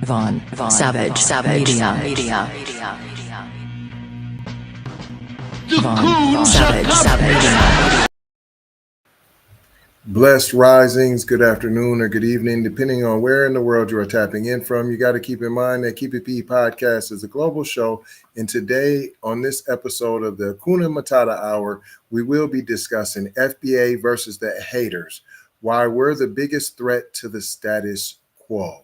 Savage Media. Blessed risings, good afternoon or good evening, depending on where in the world you are tapping in from. You got to keep in mind that Keep It P podcast is a global show. And today, on this episode of the Hakuna Matata Hour, we will be discussing FBA versus the haters, why we're the biggest threat to the status quo.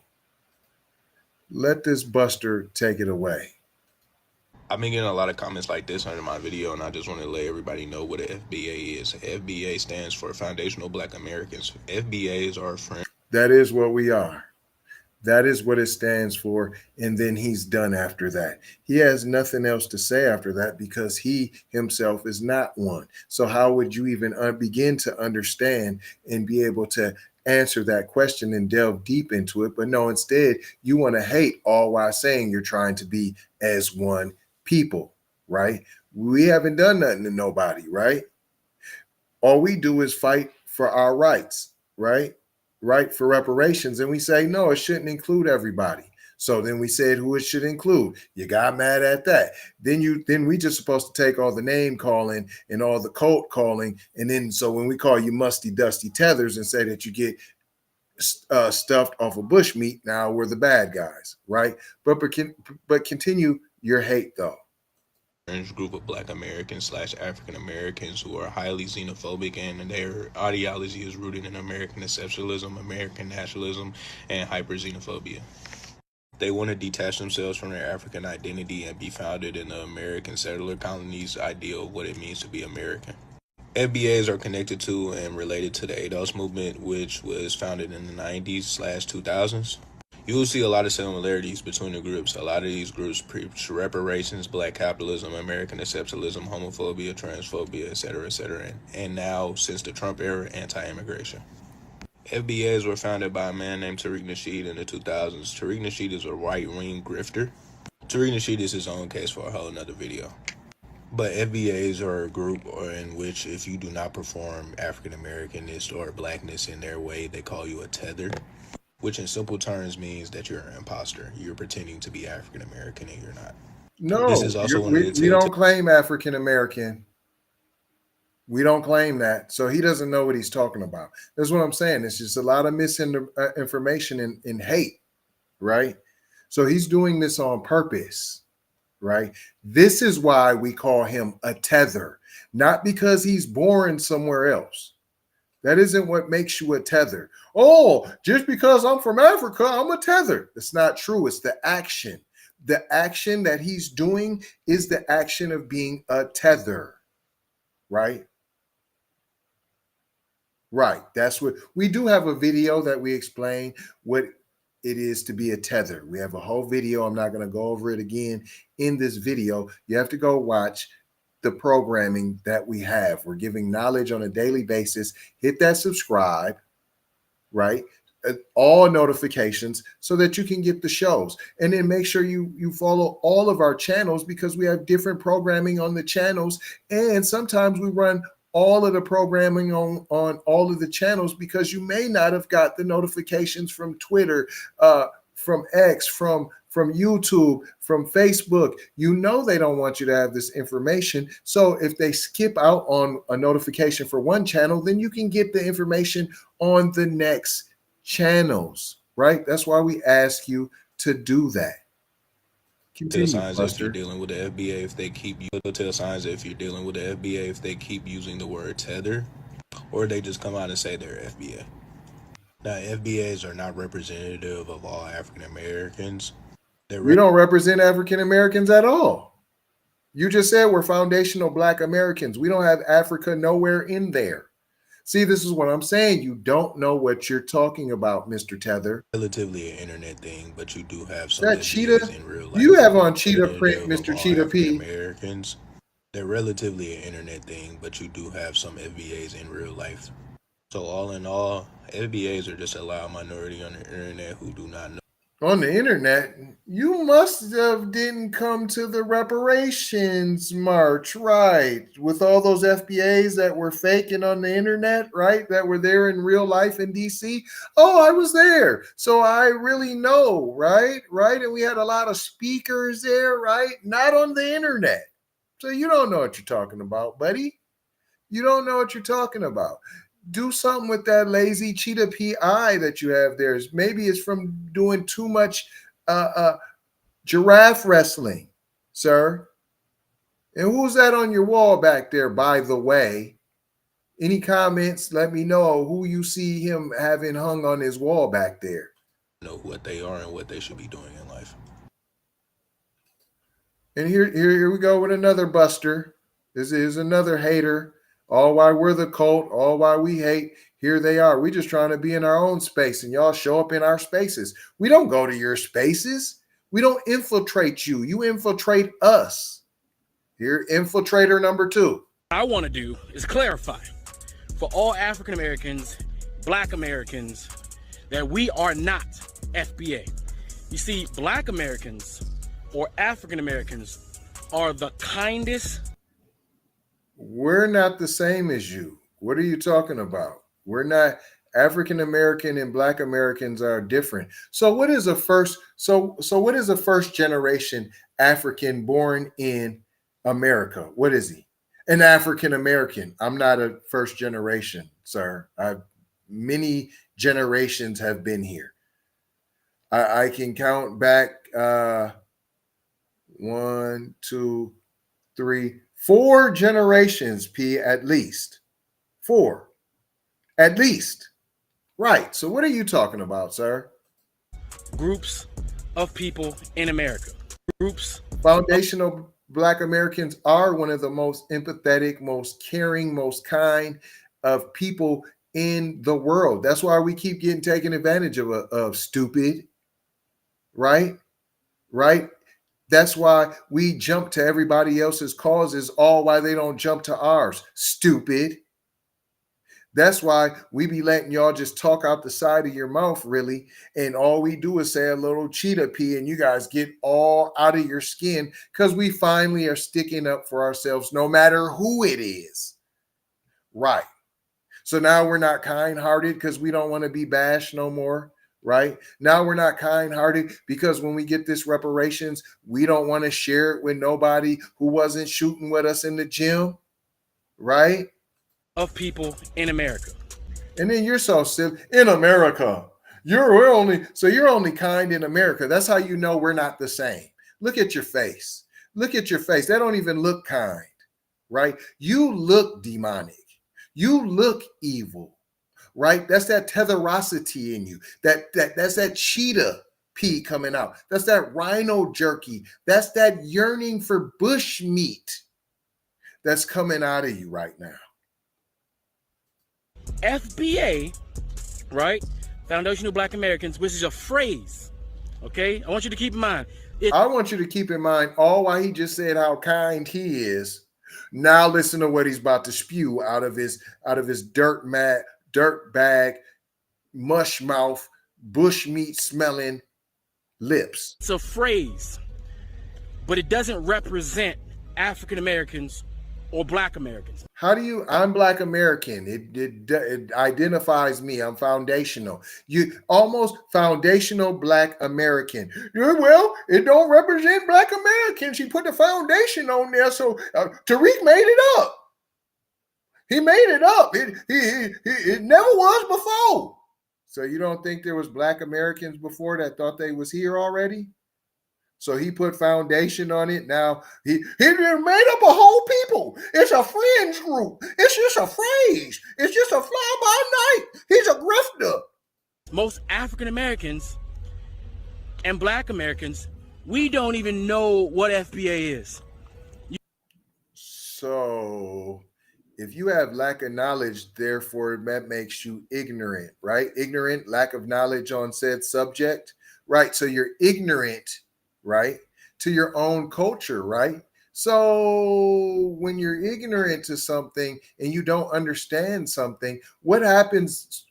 Let this Buster take it away. I've been getting a lot of comments like this under my video, and I just want to let everybody know what an FBA is. FBA stands for Foundational Black Americans. FBAs are friends. That is what we are. That is what it stands for. And then he's done after that. He has nothing else to say after that because he himself is not one. So how would you even begin to understand and be able to answer that question and delve deep into it? But no, instead, you want to hate all while saying you're trying to be as one people, right? We haven't done nothing to nobody, right? All we do is fight for our rights, right? Right for reparations. And we say, no, it shouldn't include everybody. So then we said who it should include. You got mad at that. Then we just supposed to take all the name calling and all the cult calling. And then so when we call you musty, dusty tethers and say that you get stuffed off of bushmeat, now we're the bad guys, right? But continue your hate though. Group of Black Americans / African Americans who are highly xenophobic, and their ideology is rooted in American exceptionalism, American nationalism, and hyper xenophobia. They want to detach themselves from their African identity and be founded in the American settler colonies' ideal of what it means to be American. FBAs are connected to and related to the ADOS movement, which was founded in the 90s/2000s. You will see a lot of similarities between the groups. A lot of these groups preach reparations, black capitalism, American exceptionalism, homophobia, transphobia, etc., and now, since the Trump era, anti-immigration. FBAs were founded by a man named Tariq Nasheed in the 2000s. Tariq Nasheed is a right-wing grifter. Tariq Nasheed is his own case for a whole nother video. But FBAs are a group in which if you do not perform African Americanness or blackness in their way, they call you a tether, which in simple terms means that you're an imposter. You're pretending to be African American and you're not. No, this is also we don't claim African American. We don't claim that. So he doesn't know what he's talking about. That's what I'm saying. It's just a lot of misinformation and hate, right? So he's doing this on purpose, right? This is why we call him a tether, not because he's born somewhere else. That isn't what makes you a tether. Oh, just because I'm from Africa, I'm a tether. That's not true. It's the action. The action that he's doing is the action of being a tether, right? Right. That's what we do have a video that we explain what it is to be a tether. We have a whole video. I'm not going to go over it again in this video. You have to go watch the programming that we have. We're giving knowledge on a daily basis. Hit that subscribe, right? All notifications so that you can get the shows. And then make sure you follow all of our channels because we have different programming on the channels. And sometimes we run all of the programming on all of the channels because you may not have got the notifications from Twitter, from X, from YouTube, from Facebook. You know they don't want you to have this information. So if they skip out on a notification for one channel, then you can get the information on the next channels, right? That's why we ask you to do that. Tell signs if you're dealing with the FBA if they keep tell signs if you're dealing with the FBA if they keep using the word tether, or they just come out and say they're FBA. Now, FBAs are not representative of all African Americans. We don't represent African Americans at all. You just said we're foundational Black Americans. We don't have Africa nowhere in there. See, this is what I'm saying. You don't know what you're talking about, Mr. Tether. Relatively an internet thing, but you do have some that cheetah in real life. You have on cheetah print, Mr. Cheetah P. Americans, they're relatively an internet thing, but you do have some FBAs in real life. So all in all, FBAs are just a loud minority on the internet who do not know. On the internet, you must have didn't come to the reparations march, right? With all those FBAs that were faking on the internet, right? That were there in real life in DC. Oh, I was there. So I really know, right? Right. And we had a lot of speakers there, right? Not on the internet. So you don't know what you're talking about, buddy. You don't know what you're talking about. Do something with that lazy cheetah PI that you have there. Maybe it's from doing too much giraffe wrestling, sir. And who's that on your wall back there, by the way? Any comments? Let me know who you see him having hung on his wall back there. Know what they are and what they should be doing in life. And here we go with another buster. This is another hater. All why we're the cult, all why we hate. Here they are. We just trying to be in our own space, and y'all show up in our spaces. We don't go to your spaces. We don't infiltrate you. You infiltrate us. Here, infiltrator number 2. I want to do is clarify for all African Americans, Black Americans, that we are not FBA. You see, Black Americans or African Americans are the kindest. We're not the same as you. What are you talking about? We're not. African American and Black Americans are different. So what is a first? So what is a first generation African born in America? What is he? An African American. I'm not a first generation, sir. Many generations have been here. I can count back 1, 2, 3, 4 generations, P, at least. 4. At least. Right. So what are you talking about, sir? Groups of people in America. Groups. Foundational Black Americans are one of the most empathetic, most caring, most kind of people in the world. That's why we keep getting taken advantage of stupid. Right? Right? That's why we jump to everybody else's causes, all why they don't jump to ours. Stupid. That's why we be letting y'all just talk out the side of your mouth, really. And all we do is say a little cheetah pee, and you guys get all out of your skin because we finally are sticking up for ourselves, no matter who it is. Right. So now we're not kind-hearted because we don't want to be bashed no more. Right now, we're not kind-hearted because when we get this reparations, we don't want to share it with nobody who wasn't shooting with us in the gym. Right. Of people in America. And then you're so silly. In America. You're only kind in America. That's how you know we're not the same. Look at your face. Look at your face. That don't even look kind. Right? You look demonic. You look evil. Right? That's that tetherosity in you. That's that cheetah pee coming out. That's that rhino jerky. That's that yearning for bush meat that's coming out of you right now. FBA, right? Foundational Black Americans, which is a phrase. Okay? I want you to keep in mind. I want you to keep in mind all while he just said how kind he is. Now listen to what he's about to spew out of his dirt bag, mush mouth, bush meat smelling lips. It's a phrase, but it doesn't represent African Americans or Black Americans. How do you? I'm Black American. It identifies me. I'm foundational. You almost foundational Black American. Yeah, well, it don't represent Black Americans. She put the foundation on there, so Tariq made it up. He made it up. It never was before. So you don't think there was Black Americans before that thought they was here already? So he put foundation on it. Now he made up a whole people. It's a fringe group. It's just a phrase. It's just a fly by night. He's a grifter. Most African Americans and Black Americans, we don't even know what FBA is. So if you have lack of knowledge, therefore that makes you ignorant, right? Ignorant, lack of knowledge on said subject, right? So you're ignorant, right, to your own culture, right? So when you're ignorant to something and you don't understand something, what happens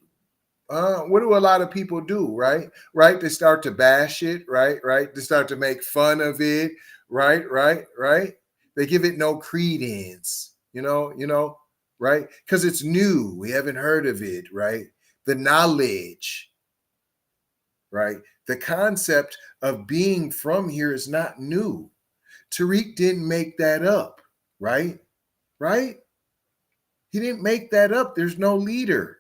What do a lot of people do, right? Right? They start to bash it, right? Right? They start to make fun of it, right? Right? Right? They give it no credence, right? Because it's new. We haven't heard of it, right? The knowledge, right? The concept of being from here is not new. Tariq didn't make that up, right? Right? He didn't make that up. There's no leader.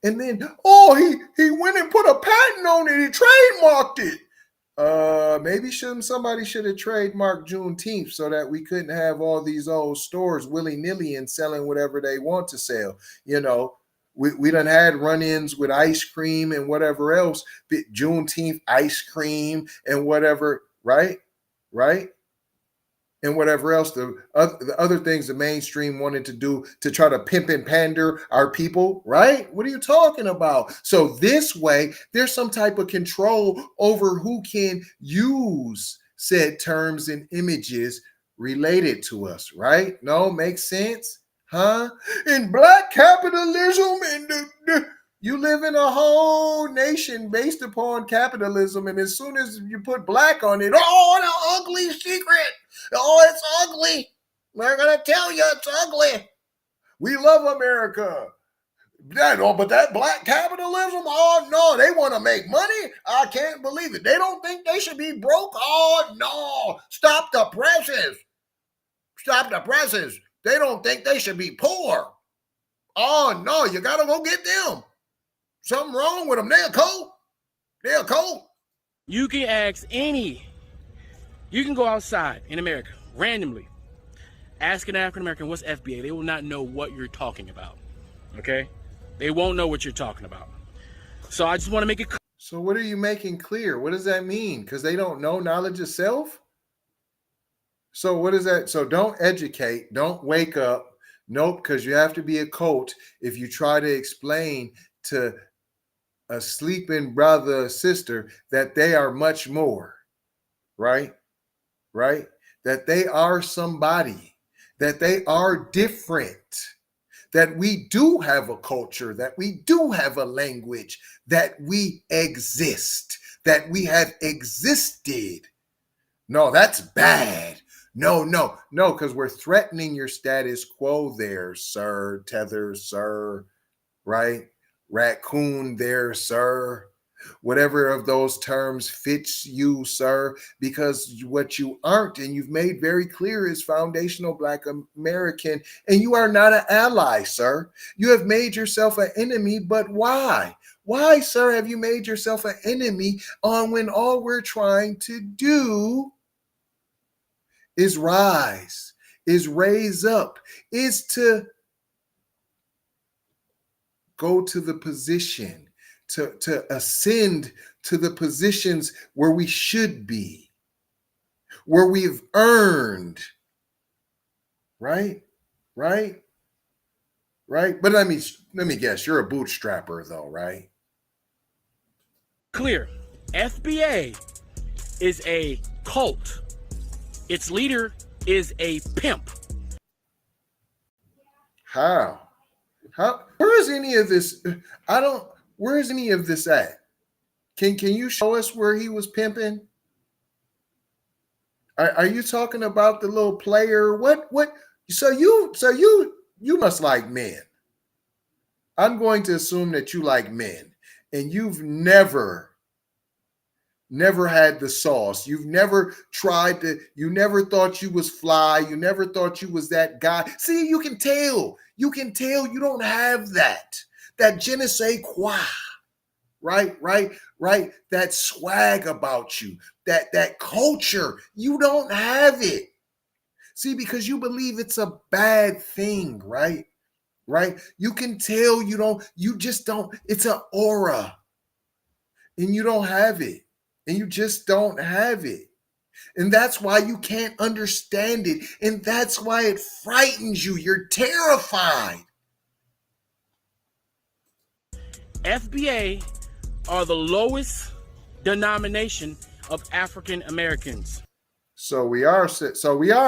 And then, he went and put a patent on it. He trademarked it. Maybe somebody should have trademarked Juneteenth so that we couldn't have all these old stores willy-nilly and selling whatever they want to sell. We done had run-ins with ice cream and whatever else, Juneteenth ice cream and whatever, right? Right? And whatever else, the other things the mainstream wanted to do to try to pimp and pander our people, right? What are you talking about? So this way, there's some type of control over who can use said terms and images related to us, right? No, makes sense? Huh? In black capitalism and you live in a whole nation based upon capitalism, and as soon as you put black on it, the ugly secret. It's ugly. We're gonna tell you it's ugly. We love America. But that black capitalism, no, they want to make money. I can't believe it. They don't think they should be broke. No, stop the presses. Stop the presses. They don't think they should be poor. No, you gotta go get them. Something wrong with them. They're cold. They're cold. You can ask you can go outside in America randomly, ask an African American what's FBA. They will not know what you're talking about. Okay? They won't know what you're talking about. So I just want to make it clear. So what are you making clear? What does that mean? Because they don't know knowledge of self? So what is that? So don't educate. Don't wake up. Nope, because you have to be a cult if you try to explain to a sleeping brother or sister that they are much more, right? Right? That they are somebody, that they are different, that we do have a culture, that we do have a language, that we exist, that we have existed. No, that's bad. No, because we're threatening your status quo there, sir. Tether, sir, right? Raccoon there, sir. Whatever of those terms fits you, sir, because what you aren't, and you've made very clear, is foundational Black American, and you are not an ally, sir. You have made yourself an enemy, but why? Why, sir, have you made yourself an enemy when all we're trying to do is rise, is raise up, is to go to the position, to ascend to the positions where we should be, where we've earned, right? But let me guess, you're a bootstrapper though, right? Clear. FBA is a cult. Its leader is a pimp. How? Where is any of this? Where is any of this at? Can you show us where he was pimping? Are you talking about the little player? What? So you must like men. I'm going to assume that you like men, and you've never had the sauce. You've never you never thought you was fly. You never thought you was that guy. See, you can tell you don't have that je ne sais quoi, right? That swag about you, that culture, you don't have it. See, because you believe it's a bad thing, right? You can tell you just don't, it's an aura, and you don't have it. And you just don't have it. And that's why you can't understand it. And that's why it frightens you. You're terrified. FBA are the lowest denomination of African Americans. So we are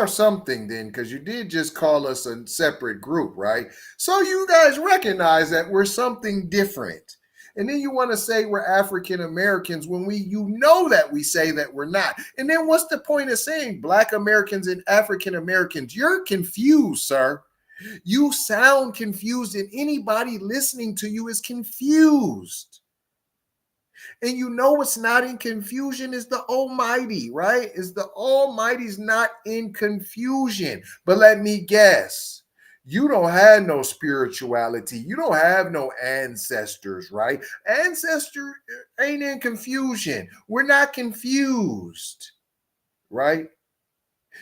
something then, because you did just call us a separate group, right? So you guys recognize that we're something different. And then you want to say we're African Americans when you know that we say that we're not. And then what's the point of saying Black Americans and African Americans? You're confused, sir. You sound confused, and anybody listening to you is confused. And you know what's not in confusion is the Almighty, right? Is the Almighty's not in confusion. But let me guess, you don't have no spirituality. You don't have no ancestors, right? Ancestor ain't in confusion. We're not confused, right?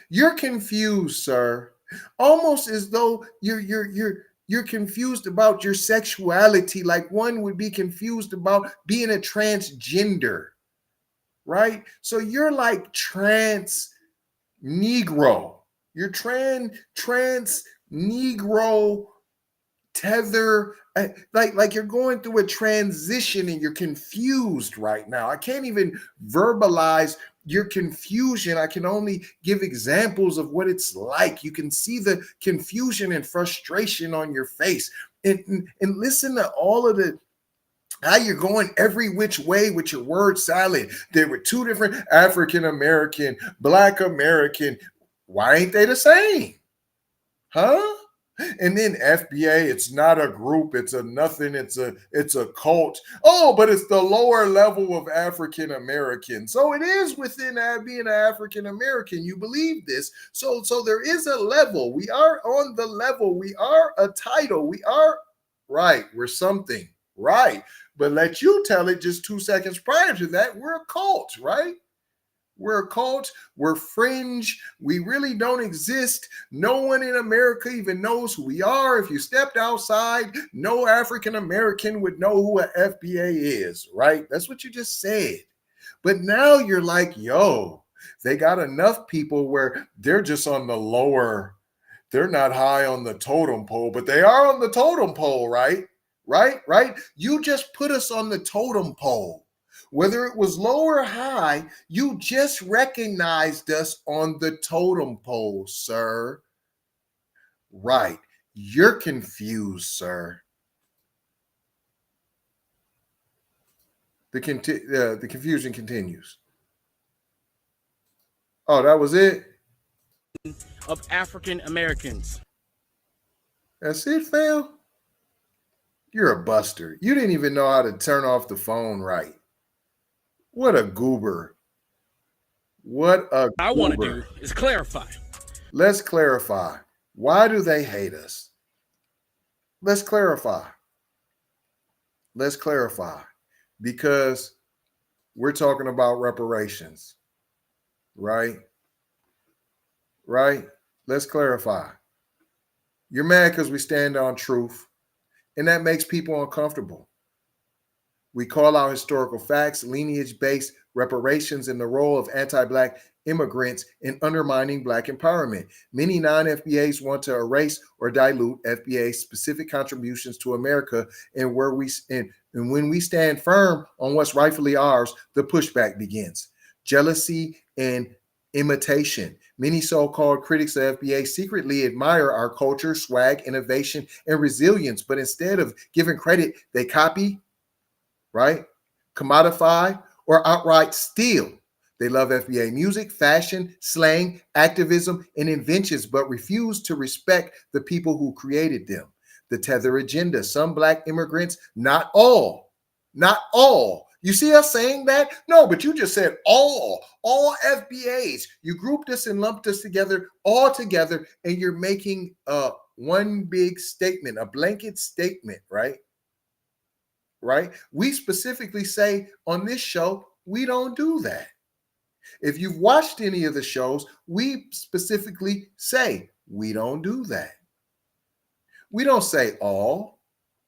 You're confused, sir. Almost as though you're confused about your sexuality, like one would be confused about being a transgender, right? So you're like trans Negro. You're trans Negro tether, like you're going through a transition and you're confused right now. I can't even verbalize your confusion. I can only give examples of what it's like. You can see the confusion and frustration on your face, and listen to all of the how you're going every which way with your word salad. There were two different African American, Black American. Why ain't they the same? Huh? And then FBA, it's not a group, it's a nothing, it's a cult. Oh, but it's the lower level of African American. So it is within being an African American. You believe this. So there is a level. We are on the level. We are a title. We are right. We're something. Right. But let you tell it just 2 seconds prior to that, we're a cult, right? We're a cult. We're fringe. We really don't exist. No one in America even knows who we are. If you stepped outside, no African American would know who a FBA is, right? That's what you just said. But now you're like, yo, they got enough people where they're just on the lower, they're not high on the totem pole, but they are on the totem pole, right? Right? You just put us on the totem pole. Whether it was low or high, you just recognized us on the totem pole, sir. Right. You're confused, sir. The confusion continues. Oh, that was it? Of African Americans. That's it, fam? You're a buster. You didn't even know how to turn off the phone right. What a goober. What a goober. I want to do is clarify. Let's clarify. Why do they hate us? Let's clarify. Let's clarify. Because we're talking about reparations. Right? Right? Let's clarify. You're mad because we stand on truth, and that makes people uncomfortable. We call out historical facts, lineage-based reparations, and the role of anti-Black immigrants in undermining Black empowerment. Many non-FBAs want to erase or dilute FBA's specific contributions to America, and when we stand firm on what's rightfully ours, the pushback begins. Jealousy and imitation. Many so-called critics of FBA secretly admire our culture, swag, innovation, and resilience, but instead of giving credit, they copy, right? Commodify, or outright steal. They love FBA music, fashion, slang, activism, and inventions, but refuse to respect the people who created them. The tether agenda. Some Black immigrants, not all. You see us saying that? No, but you just said all FBAs. You grouped us and lumped us together, all together, and you're making one big statement, a blanket statement, right? Right? We specifically say on this show, we don't do that. If you've watched any of the shows, we specifically say we don't do that. We don't say all.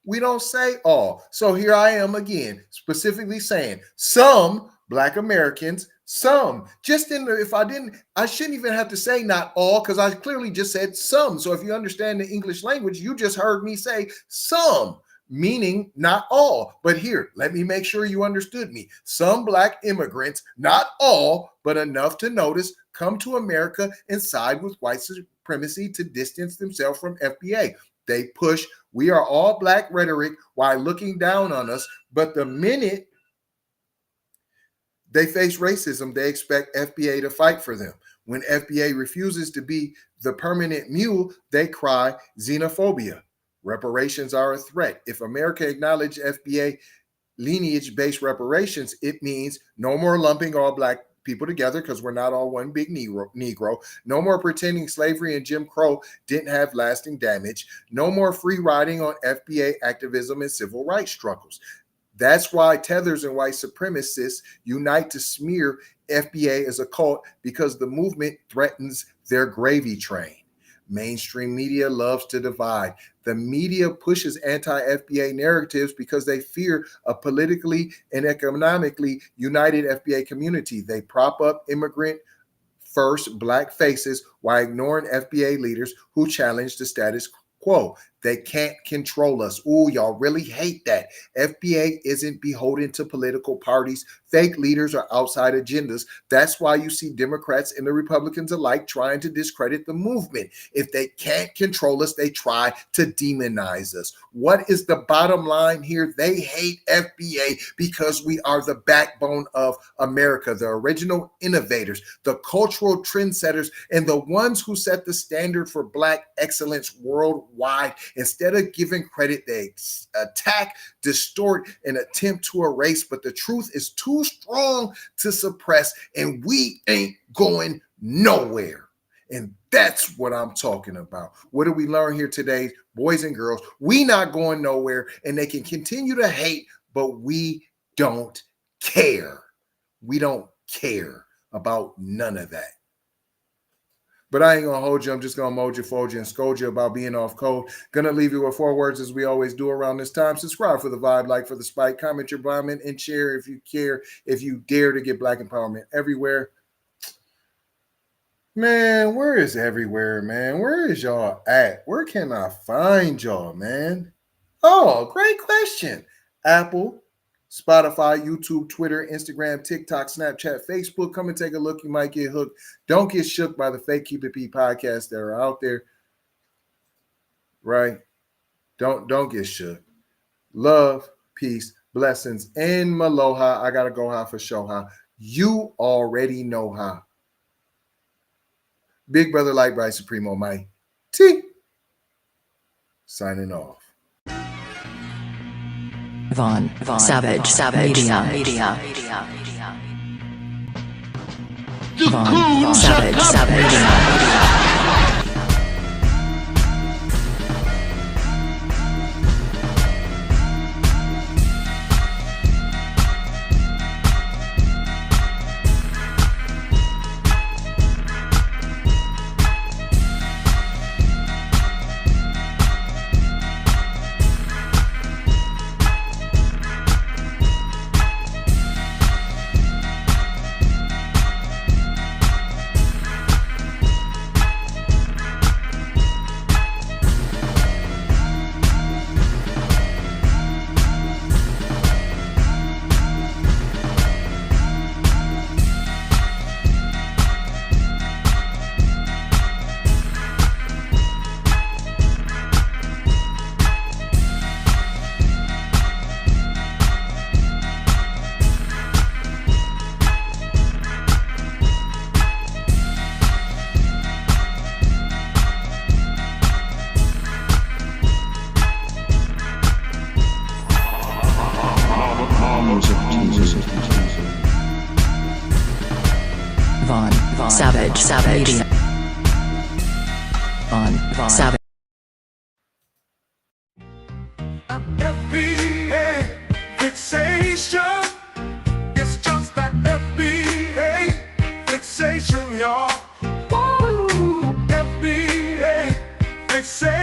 We don't say all. So here I am again, specifically saying some Black Americans, some. Just in the, if I didn't, I shouldn't even have to say not all, because I clearly just said some. So if you understand the English language, you just heard me say some, meaning not all. But here, let me make sure you understood me. Some Black immigrants, not all, but enough to notice, come to America and side with white supremacy to distance themselves from FBA. They push, we are all black rhetoric while looking down on us. But the minute they face racism, they expect FBA to fight for them. When FBA refuses to be the permanent mule, they cry xenophobia. Reparations are a threat. If America acknowledged FBA lineage-based reparations, it means no more lumping all black people together because we're not all one big Negro. No more pretending slavery and Jim Crow didn't have lasting damage. No more free riding on FBA activism and civil rights struggles. That's why tethers and white supremacists unite to smear FBA as a cult, because the movement threatens their gravy train. Mainstream media loves to divide. The media pushes anti-FBA narratives because they fear a politically and economically united FBA community. They prop up immigrant first black faces while ignoring FBA leaders who challenge the status quo. They can't control us. Ooh, y'all really hate that. FBA isn't beholden to political parties, fake leaders, or outside agendas. That's why you see Democrats and the Republicans alike trying to discredit the movement. If they can't control us, they try to demonize us. What is the bottom line here? They hate FBA because we are the backbone of America, the original innovators, the cultural trendsetters, and the ones who set the standard for black excellence worldwide. Instead of giving credit, they attack, distort, and attempt to erase. But the truth is too strong to suppress, and we ain't going nowhere. And that's what I'm talking about. What do we learn here today, boys and girls? We not going nowhere, and they can continue to hate, but we don't care. We don't care about none of that. But I ain't going to hold you. I'm just going to mold you, fold you, and scold you about being off code. Going to leave you with 4 words as we always do around this time. Subscribe for the vibe, like for the spike, comment your bombing, and share if you care, if you dare to get black empowerment everywhere. Man, where is everywhere, man? Where is y'all at? Where can I find y'all, man? Oh, great question. Apple, Spotify, YouTube, Twitter, Instagram, TikTok, Snapchat, Facebook. Come and take a look. You might get hooked. Don't get shook by the fake Keep It P podcasts that are out there. Right? Don't get shook. Love, peace, blessings, and maloha. I gotta go high for show high. You already know how. Big Brother Light Bright Supremo Mike T. Signing off. Vaughn Savage Media. Vaughn Savage Media. Vaughn Savage Media. Vaughn Savage. FBA fixation. It's just that FBA fixation, y'all. Woo! FBA fixation.